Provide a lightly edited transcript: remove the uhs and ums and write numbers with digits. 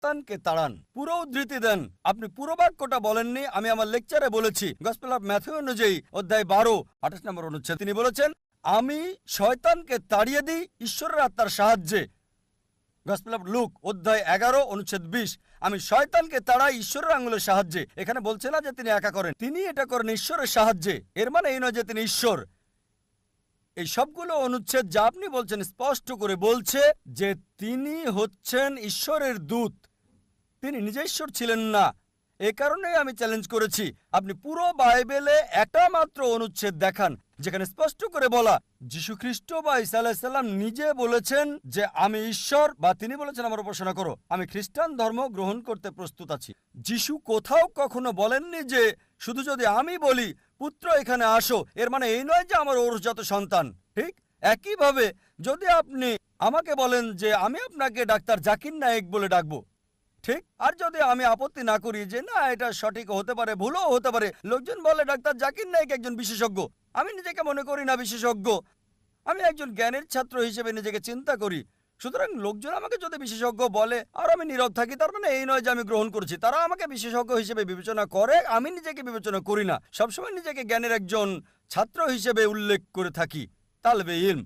শয়তানকে তাড়ান। পুরো উদ্ধৃতি দেন। আপনি পুরো বাক্যটা বলেননি, আমি আমার লেকচারে বলেছি। গসপেল অফ ম্যাথিউ অনুযায়ী অধ্যায় 12 28 নম্বর অনুচ্ছেদ তিনি বলেছেন, আমি শয়তানকে তাড়িয়ে দিই ঈশ্বরের আত্মার সাহায্যে। গসপেল অফ লুক অধ্যায় 11 অনুচ্ছেদ 20, আমি শয়তানকে তাড়াই ঈশ্বরের আঙুলের সাহায্যে। এখানে বলছে না যে তিনি একা করেন, তিনি এটা করেন ঈশ্বরের সাহায্যে। এর মানে এই নয় যে তিনি ঈশ্বর। এই সবগুলো অনুচ্ছেদ যা আপনি বলছেন স্পষ্ট করে বলছে যে তিনি হচ্ছেন ঈশ্বরের দূত, তিনি নিজে ঈশ্বর ছিলেন না। এ কারণেই আমি চ্যালেঞ্জ করেছি, আপনি পুরো বাইবেলে একটা মাত্র অনুচ্ছেদ দেখান যেখানে স্পষ্ট করে বলা যীশু খ্রিস্ট বা ঈসা আলাইহিস সালাম নিজে বলেছেন যে আমি ঈশ্বর, বা তিনি বলেছেন আমার উপাসনা করো, আমি খ্রিস্টান ধর্ম গ্রহণ করতে প্রস্তুত আছি। যীশু কোথাও কখনো বলেননি যে শুধু যদি আমি বলি পুত্র এখানে আসো, এর মানে এই নয় যে আমার ঔরসজাত সন্তান। ঠিক একইভাবে যদি আপনি আমাকে বলেন যে আমি আপনাকে ডাক্তার জাকির নায়েক বলে ডাকবো, ঠিক, আর যদি আমি আপত্তি না করি যে না এটা সঠিক হতে পারে, ভুলও হতে পারে, লোকজন বলে ডাক্তার জাকির নায়েক একজন বিশেষজ্ঞ, আমি নিজেকে মনে করি না বিশেষজ্ঞ, আমি একজন জ্ঞানের ছাত্র হিসেবে নিজেকে চিন্তা করি। সুতরাং লোকজন আমাকে যদি বিশেষজ্ঞ বলে আর আমি নীরব থাকি, তার মানে এই নয় যে আমি গ্রহণ করছি। তারা আমাকে বিশেষজ্ঞ হিসেবে বিবেচনা করে, আমি নিজেকে বিবেচনা করি না। সবসময় নিজেকে জ্ঞানের একজন ছাত্র হিসেবে উল্লেখ করে থাকি, তালবে ইলম।